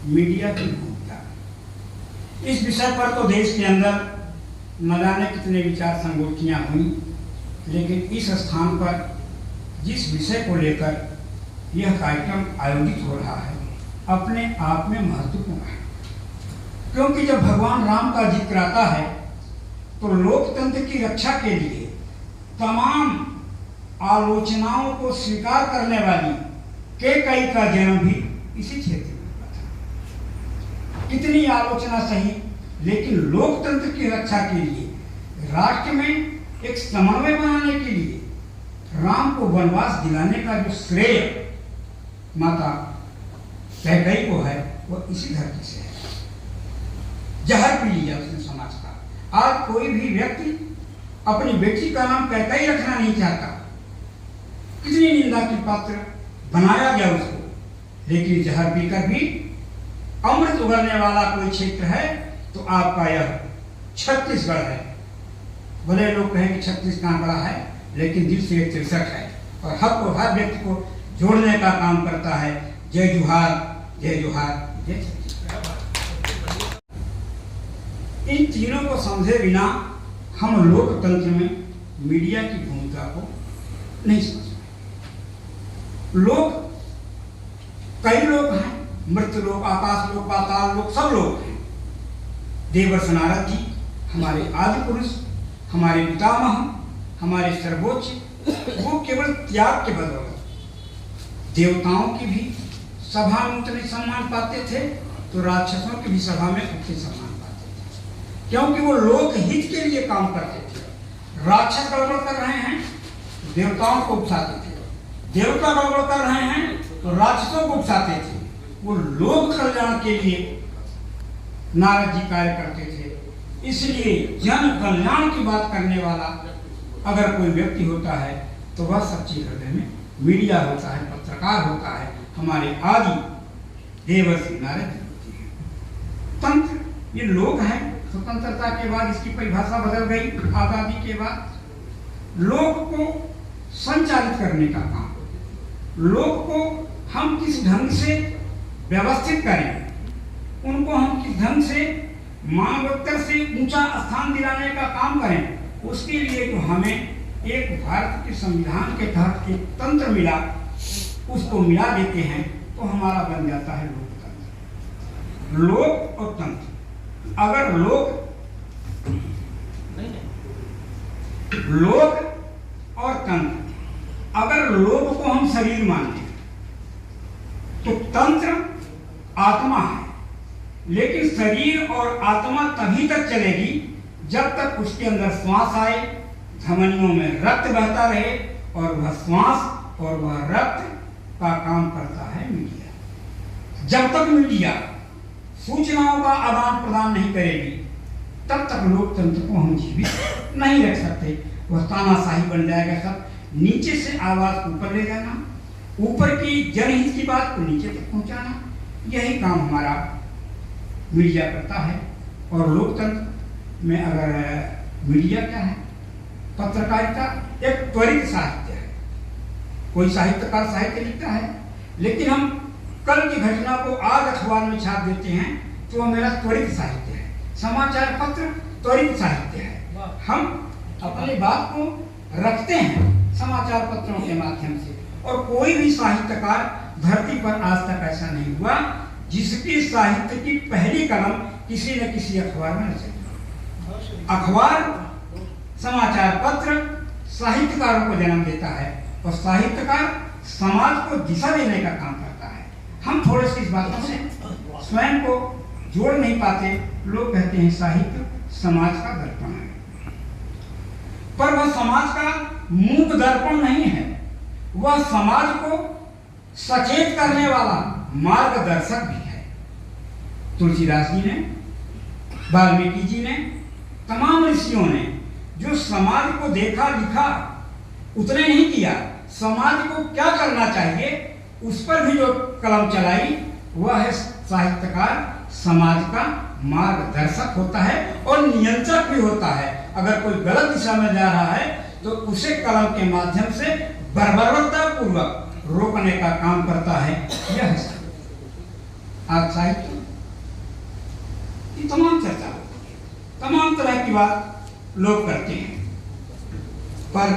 Media की भूमिका। इस विषय पर तो देश के अंदर न जाने कितने विचार संगोष्ठियां हुई, लेकिन इस स्थान पर जिस विषय को लेकर यह कार्यक्रम आयोजित हो रहा है अपने आप में महत्वपूर्ण है, क्योंकि जब भगवान राम का जिक्र आता है तो लोकतंत्र की रक्षा के लिए तमाम आलोचनाओं को स्वीकार करने वाली कैकेयी का जन्म भी इसी क्षेत्र में हुआ था। कितनी आलोचना सही, लेकिन लोकतंत्र की रक्षा के लिए राष्ट्र में एक समन्वय बनाने के लिए राम को वनवास दिलाने का जो श्रेय माता कैकेयी को है वो इसी धरती से है। जहर पी लिया उसने समाज का। आज कोई भी व्यक्ति अपनी बेटी का नाम कैकेयी रखना नहीं चाहता, कितनी निंदा की पात्र बनाया गया उसको, लेकिन जहर पीकर भी अमृत उगलने वाला कोई क्षेत्र है तो आपका यह छत्तीसगढ़ है। भले लोग कहें कि छत्तीस कहाँ बड़ा है, लेकिन दिल से 63 है और हर व्यक्ति को जोड़ने का काम करता है। जय जोहार, जय जोहार, जय छत्तीसगढ़। इन तीनों को समझे बिना हम लोकतंत्र में मीडिया की भूमिका को नहीं समझ पाए। लोग कई लोग हैं, मृत लोग, आकाश लोग, पाताल लोग, सब लोग हैं। देवर्षि नारद जी हमारे आदि पुरुष, हमारे पितामह, हमारे सर्वोच्च, वो केवल त्याग के बदौलत देवताओं की भी सभा में उतने सम्मान पाते थे तो राक्षसों की भी सभा में उतने सम्मान पाते थे, क्योंकि वो लोक हित के लिए काम करते थे। राक्षस गड़बड़ कर रहे हैं तो देवताओं को उकसाते थे, देवता गड़बड़ कर रहे हैं तो राक्षसों को उकसाते थे। वो लोक कल्याण के लिए नारद जी कार्य करते थे। इसलिए जन कल्याण की बात करने वाला अगर कोई व्यक्ति होता है तो वह सच्चे हृदय में मीडिया होता है, पत्रकार होता है। हमारे आदि देवर्षि नारद जी होते हैं। तंत्र ये लोग हैं। स्वतंत्रता के बाद इसकी परिभाषा बदल गई। आजादी के बाद लोग को संचालित करने का काम, लोग को हम किस ढंग से व्यवस्थित करें, उनको हम किस ढंग से मानवोत्तर से ऊंचा स्थान दिलाने का काम करें, उसके लिए जो हमें एक भारत के संविधान के तहत एक तंत्र मिला, उसको मिला देते हैं तो हमारा बन जाता है लोकतंत्र। लोक और तंत्र, अगर लोक और तंत्र, अगर लोक को हम शरीर मानते हैं तो तंत्र आत्मा है, लेकिन शरीर और आत्मा तभी तक चलेगी जब तक उसके अंदर श्वास आए, धमनियों में रक्त बहता रहे, और वह श्वास और वह रक्त का काम करता है मीडिया। जब तक मीडिया सूचनाओं का आदान प्रदान नहीं करेगी तब तक लोकतंत्र को हम जीवित नहीं रख सकते। वह तानाशाही बन जाएगा। सब नीचे से आवाज ऊपर ले जाना, ऊपर की जनहित की बात को नीचे तक पहुंचाना, यही काम हमारा मीडिया करता है। और लोकतंत्र में अगर मीडिया क्या है, पत्रकारिता एक त्वरित साहित्य है। कोई साहित्यकार साहित्य लिखता है, लेकिन हम कल की घटना को आज अखबार में छाप देते हैं तो वह मेरा त्वरित साहित्य है। समाचार पत्र त्वरित साहित्य है। हम अपनी बात को रखते हैं समाचार पत्रों के माध्यम से, और कोई भी साहित्यकार धरती पर आज तक ऐसा नहीं हुआ जिसकी साहित्य की पहली कलम किसी न किसी अखबार में न चली। अखबार, समाचार पत्र साहित्यकारों को जन्म देता है और साहित्यकार समाज को दिशा देने का काम करता है। हम थोड़े से इस बातों से स्वयं को जोड़ नहीं पाते। लोग कहते हैं साहित्य समाज का दर्पण है, पर वह समाज का मूक दर्पण नहीं है, वह समाज को सचेत करने वाला मार्गदर्शक भी है। तुलसीदास जी ने, वाल्मीकि जी ने, तमाम ऋषियों ने जो समाज को देखा लिखा उतने नहीं किया, समाज को क्या करना चाहिए उस पर भी जो कलम चलाई, वह है साहित्यकार। समाज का मार्गदर्शक होता है और नियंत्रक भी होता है। अगर कोई गलत दिशा में जा रहा है तो उसे कलम के माध्यम से बर्बरता पूर्वक रोकने का काम करता है। यह आज साहित्य की तमाम चर्चा होती है, तमाम तरह की बात लोग करते हैं, पर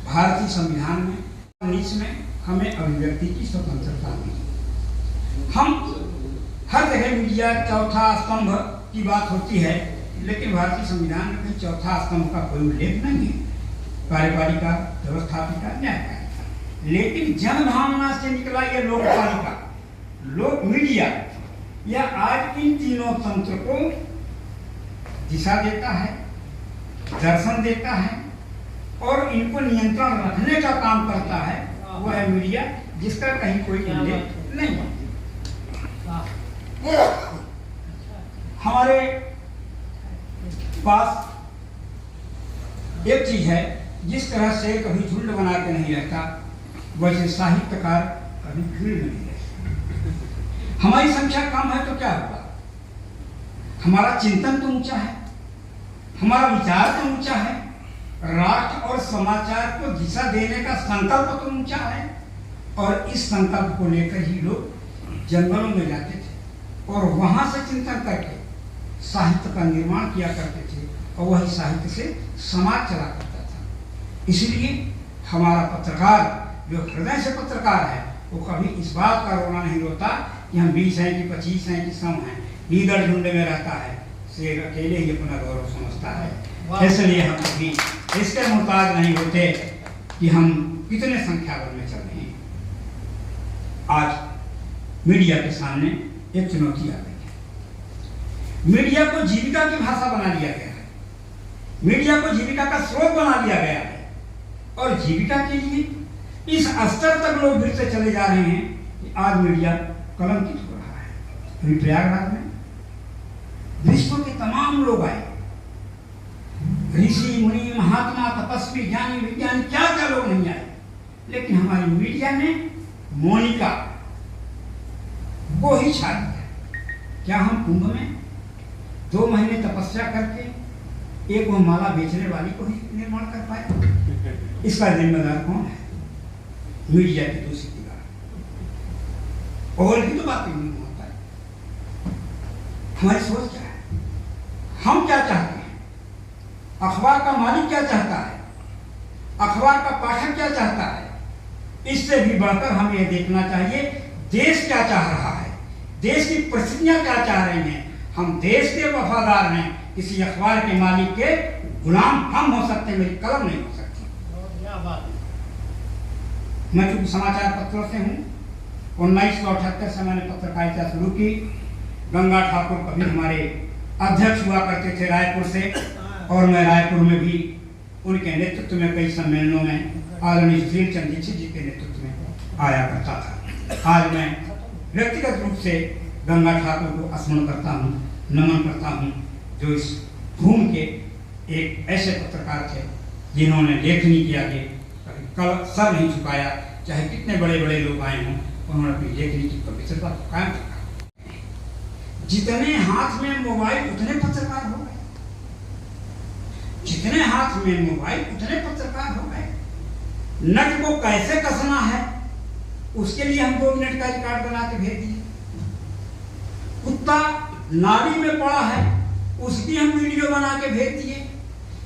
भारतीय संविधान में 19 में हमें अभिव्यक्ति की स्वतंत्रता मिली। हम हर जगह मीडिया चौथा स्तंभ की बात होती है, लेकिन भारतीय संविधान में कहीं चौथा स्तंभ का कोई उल्लेख नहीं है। कार्यपालिका, व्यवस्थापिका, न्यायपालिका, लेकिन जन भावना से निकला यह लोकपालिका, लोक मीडिया, यह आज इन तीनों तंत्र को दिशा देता है, दर्शन देता है और इनको नियंत्रण रखने का काम करता है। वह है मीडिया, जिसका कहीं कोई उल्लेख नहीं है। हमारे पास एक चीज है, जिस तरह से कभी झुंड बना के नहीं रहता, वैसे साहित्यकार कभी भीड़ में नहीं रहता। हमारी संख्या कम है तो क्या होगा? हमारा चिंतन तो ऊंचा है, हमारा विचार तो ऊंचा है, राष्ट्र और समाचार को दिशा देने का संकल्प तो ऊंचा है, और इस संकल्प को लेकर ही लोग जंगलों में जाते थे और वहां से चिंतन करके साहित्य का निर्माण किया करते थे, और वही साहित्य से समाज चला करता था। इसलिए हमारा पत्रकार जो हृदय से पत्रकार है, वो कभी इस बात का रोना नहीं रोता कि हम 20 हैं कि 25 हैं कि 100 हैं। लीडर झुंड में रहता है, शेर अकेले ही अपना गौरव समझता है। इसलिए हम कभी इसके मुहताज नहीं होते कि हम कितने संख्या बल में चल रहे हैं। आज मीडिया के सामने एक चुनौती आ गई है। मीडिया को जीविका की भाषा बना दिया गया है, मीडिया को जीविका का स्रोत बना दिया गया है, और जीविका के लिए इस स्तर तक लोग गिरते चले जा रहे हैं कि आज मीडिया कलंकित हो रहा है। अभी प्रयागराज में विश्व के तमाम लोग आए, ऋषि मुनि महात्मा तपस्वी ज्ञानी विज्ञानी, क्या क्या लोग नहीं आए, लेकिन हमारी मीडिया ने मोनिका को ही छा दिया। क्या हम कुंभ में 2 महीने तपस्या करके एक वो माला बेचने वाली को ही निर्माण कर पाए? इसका जिम्मेदार कौन है? मीडिया की दूसरी दीवार। और भी तो बात नहीं होता है। हमारी सोच क्या है, हम क्या चाहते हैं, अखबार का मालिक क्या चाहता है, अखबार का पाठक क्या चाहता है, इससे भी बढ़कर हमें यह देखना चाहिए देश क्या चाह रहा है, देश की परिस्थितियां क्या चाह रही हैं। हम देश के वफादार हैं, किसी अखबार के मालिक के गुलाम हम हो सकते हैं, मेरी कलम नहीं हो सकती। मैं चूंकि समाचार पत्रों से हूँ, 1978 से मैंने पत्रकारिता शुरू की। गंगा ठाकुर कभी हमारे अध्यक्ष हुआ करते थे रायपुर से, और मैं रायपुर में भी उनके नेतृत्व में कई सम्मेलनों में आदरणीय सुशील चंद्र दीक्षित जी के नेतृत्व में आया करता था। आज मैं व्यक्तिगत रूप से गंगा ठाकुर को स्मरण करता हूँ, नमन करता हूँ, जो इस भूमि के एक ऐसे पत्रकार थे जिन्होंने लेखनी के आगे कल सर नहीं झुकाया, चाहे कितने बड़े बड़े लोग आए हों, उन्होंने अपनी लेखनी की पवित्रता को कायम रखा। जितने हाथ में मोबाइल उतने पत्रकार हो गए, जितने हाथ में मोबाइल उतने पत्रकार हो गए। नट को कैसे कसना है उसके लिए हम 2 मिनट का रिकॉर्ड बना के भेज दिए। कुत्ता नाली में पड़ा है उसकी हम वीडियो बना के भेज दिए।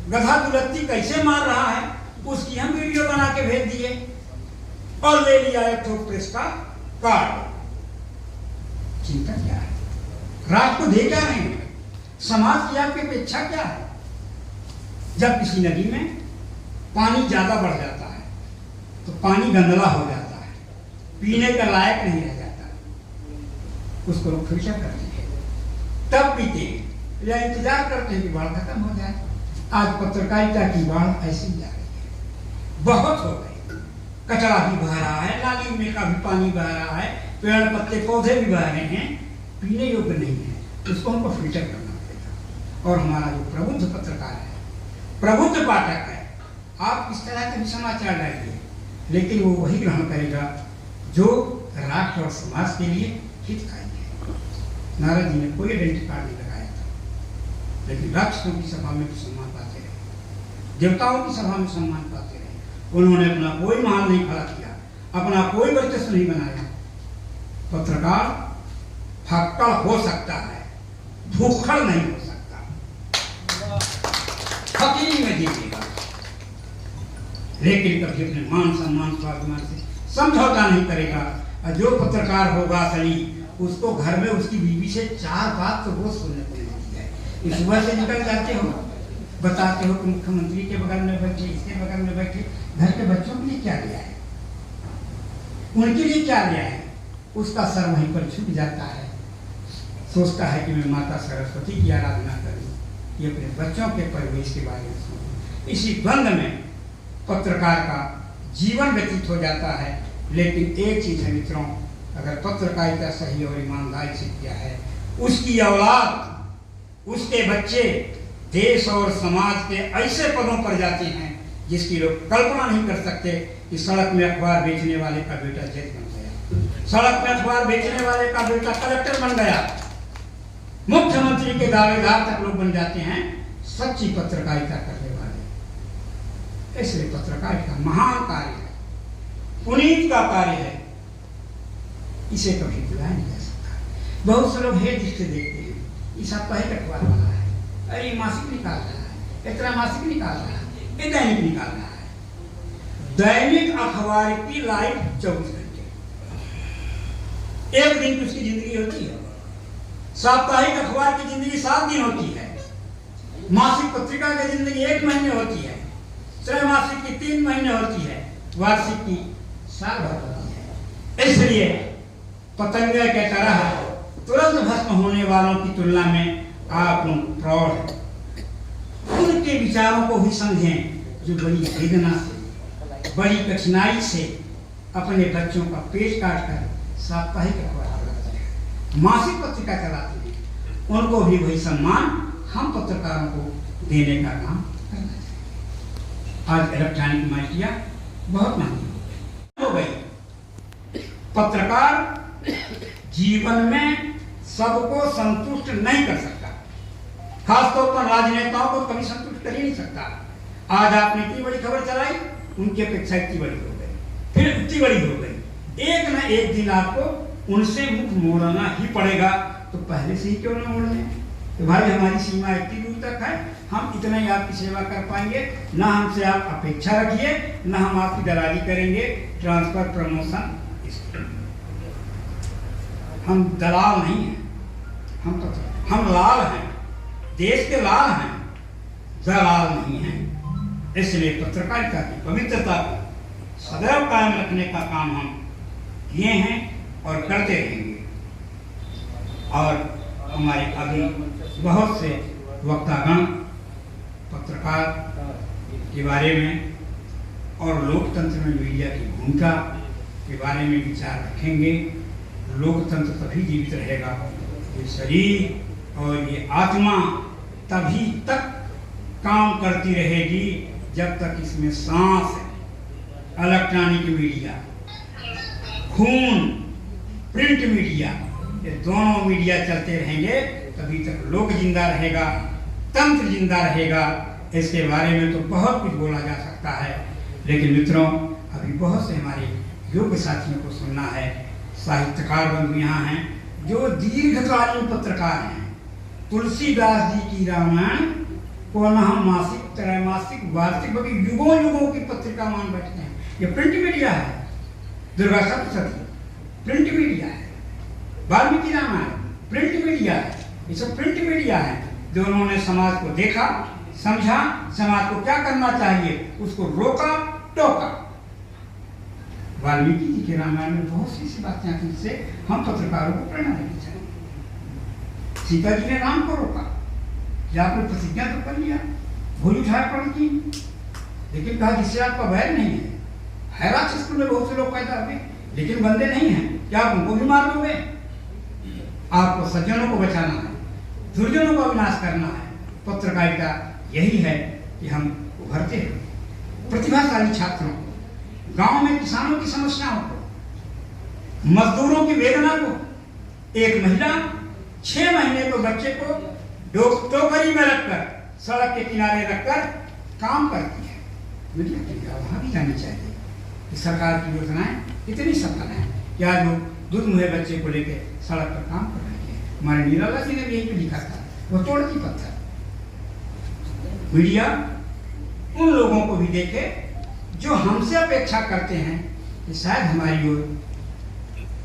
गधा दुलत्ती कैसे मार रहा है उसकी हम वीडियो बना के भेज दिए, और ले लिया एक तो प्रेस का कार्ड। चिंता क्या है? रात को दे क्या रहे हैं? समाज की आपकी अपेक्षा क्या है? जब किसी नदी में पानी ज्यादा बढ़ जाता है तो पानी गंदला हो जाता है, पीने का लायक नहीं रह जाता, उसको लोग फिल्टर करते हैं, तब पीते हैं या इंतजार करते हैं कि बाढ़ खत्म हो जाए। आज पत्रकारिता की बाढ़ ऐसी जा रही है, बहुत हो गई। कचरा भी बह रहा है, नाली में का भी पानी बह रहा है, पेड़ पत्ते पौधे भी बह रहे हैं, पीने योग्य नहीं है, उसको हमको फिल्टर करना पड़ेगा। और हमारा जो प्रबुद्ध पत्रकार है, प्रबुद्ध पाठक है, आप इस तरह के भी समाचार डालिए, लेकिन वो वही ग्रहण करेगा जो राष्ट्र और समाज के लिए हितकारी है। नारद जी ने कोई आइडेंटिटी कार्ड नहीं लगाया था, लेकिन राक्षसों की सभा में तो सम्मान पाते रहे, देवताओं की सभा में सम्मान पाते रहे। उन्होंने अपना कोई महाल नहीं खड़ा किया, अपना कोई वर्चस्व नहीं बनाया। पत्रकार फक्कड़ हो सकता है, भूखड़ नहीं हो सकता। फकीरी में जीतेगा, लेकिन कभी अपने मान सम्मान स्वाभिमान से समझौता नहीं करेगा। और जो पत्रकार होगा सही, उसको घर में उसकी बीवी से 4 बात तो रोज सुनने को मिलती है। सुबह से निकल जाते हो, बताते हो कि मुख्यमंत्री के बगल में बैठे, इसके बगल में बैठे, घर के बच्चों के लिए क्या लिया है, उनके लिए क्या लिया है, उसका सर वहीं पर झुक जाता है। सोचता है कि मैं माता सरस्वती की आराधना करूं, ये अपने बच्चों के परिवेश के बारे में सोचूं। इसी द्वंद में पत्रकार का जीवन व्यतीत हो जाता है। लेकिन एक चीज है मित्रों, अगर पत्रकारिता सही और ईमानदारी से किया है, उसकी औलाद, उसके बच्चे देश और समाज के ऐसे पदों पर जाते हैं जिसकी लोग कल्पना नहीं कर सकते। कि सड़क में अखबार बेचने वाले का बेटा जज बन गया, सड़क में अखबार बेचने वाले का बेटा कलेक्टर बन गया, मुख्यमंत्री के दावेदार तक लोग बन जाते हैं सच्ची पत्रकारिता करने वाले। इसलिए पत्रकारिता महान कार्य है, पुनीत का कार्य है, इसे कभी भुलाया नहीं जा सकता। बहुत से लोग हे दृष्टि देखते हैं, ये साप्ताहिक अखबार वाला है, अरे मासिक निकाल रहा है, इतना मासिक निकाल रहा है, ये दैनिक निकाल रहा है। दैनिक अखबार की लाइफ 24 घंटे, एक दिन की उसकी जिंदगी होती है। साप्ताहिक अखबार की जिंदगी 7 दिन होती है, मासिक पत्रिका की जिंदगी 1 महीने होती है, त्रैमासिक की 3 महीने होती है, वार्षिक की साल भर होती है। इसलिए पतंगे के तरह तुरंत भस्म होने वालों की तुलना में आप लोग प्रौढ़ हैं। उनके विचारों को भी समझें जो बड़ी वेदना से, बड़ी कठिनाई से अपने बच्चों का पेट काट कर साप्ताहिक अखबार चलाते हैं, मासिक पत्रिका चलाते हैं। उनको भी वही सम्मान हम पत्रकारों को देने का काम करना चाहिए। आज इलेक्ट्रॉनिक मीडिया बहुत महंगी हो गई। पत्रकार जीवन में सबको संतुष्ट नहीं कर सकता, खासतौर पर राजनेताओं को कभी संतुष्ट कर ही नहीं सकता। आज आपने इतनी बड़ी खबर चलाई, उनकी अपेक्षा इतनी बड़ी हो गई, फिर इतनी बड़ी हो गई। एक ना एक दिन आपको उनसे मुख मोड़ना ही पड़ेगा। तो पहले से ही क्यों ना मोड़ लें कि भाई हमारी सीमा इतनी दूर तक है, हम इतना ही आपकी सेवा कर पाएंगे, ना हमसे आप अपेक्षा रखिए, ना हम आपकी दलाली करेंगे, ट्रांसफर प्रमोशन। हम दलाल नहीं हैं, हम लाल हैं, देश के लाल हैं, दलाल नहीं हैं। इसलिए पत्रकारिता की पवित्रता को सदैव कायम रखने का काम हम किए हैं और करते रहेंगे। और हमारे अभी बहुत से वक्तागण पत्रकार के बारे में और लोकतंत्र में मीडिया की भूमिका के बारे में विचार रखेंगे। लोकतंत्र तभी जीवित रहेगा, ये शरीर और ये आत्मा तभी तक काम करती रहेगी जब तक इसमें सांस है। इलेक्ट्रॉनिक मीडिया, खून, प्रिंट मीडिया, ये दोनों मीडिया चलते रहेंगे तभी तक लोक जिंदा रहेगा, तंत्र जिंदा रहेगा। इसके बारे में तो बहुत कुछ बोला जा सकता है, लेकिन मित्रों अभी बहुत से हमारे योग्य साथियों को सुनना है। साहित्यकार बंधु यहाँ हैं जो दीर्घकालीन पत्रकार हैं। तुलसीदास जी की रामायण को न हम मासिक, त्रैमासिक, वार्षिक बल्कि युगों युगों की पत्रिका मान बैठते हैं। ये प्रिंट मीडिया है। दुर्गा सप्तशती प्रिंट मीडिया है, वाल्मीकि रामायण प्रिंट मीडिया है। ये सब प्रिंट मीडिया है जो उन्होंने समाज को देखा, समझा, समाज को क्या करना चाहिए उसको रोका, टोका। वाल्मीकि जी के रामायण में बहुत सी ऐसी बातें आती जिससे हम पत्रकारों को प्रेरणा देनी चाहिए। सीता जी ने राम को रोका, या आपने प्रतिज्ञा तो कर लिया, भूल उठाया पड़ी थी, लेकिन कहा जिससे आपका वैर नहीं है। राक्षस कुल में बहुत से लोग पैदा हुए लेकिन बंदे नहीं हैं, क्या आप उनको भी मार दोगे? आपको सज्जनों को बचाना है, दुर्जनों का विनाश करना है। पत्रकारिता यही है कि हम उभरते हैं प्रतिभाशाली छात्रों को, गांव में किसानों की समस्याओं को, मजदूरों की वेदना को। एक महिला 6 महीने को बच्चे को टोकरी में रखकर, सड़क के किनारे रखकर काम करती है। मीडिया की वहां भी जानी चाहिए कि सरकार की योजनाएं कितनी सफल हैं, क्या जो दूध मुहे बच्चे को लेकर सड़क पर काम कर रहे हैं। हमारे निराला जी ने भी यही लिखा था, वो तोड़ती पत्थर। मीडिया उन लोगों को भी देखे जो हमसे अपेक्षा करते हैं कि शायद हमारी ओर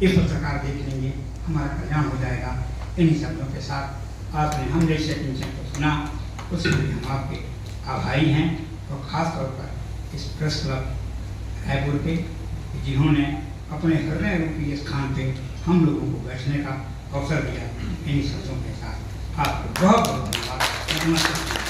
ये पत्रकार देख लेंगे, हमारा कल्याण हो जाएगा। इन्हीं शब्दों के साथ आपने हम जैसे टेंशन को सुना, उसके लिए हम आपके आभारी हैं। और ख़ास तौर पर इस प्रेस क्लब रायपुर के जिन्होंने अपने हृदय रूपी स्थान पे हम लोगों को बैठने का अवसर दिया। इन्हीं शब्दों के साथ आपको बहुत बहुत धन्यवाद।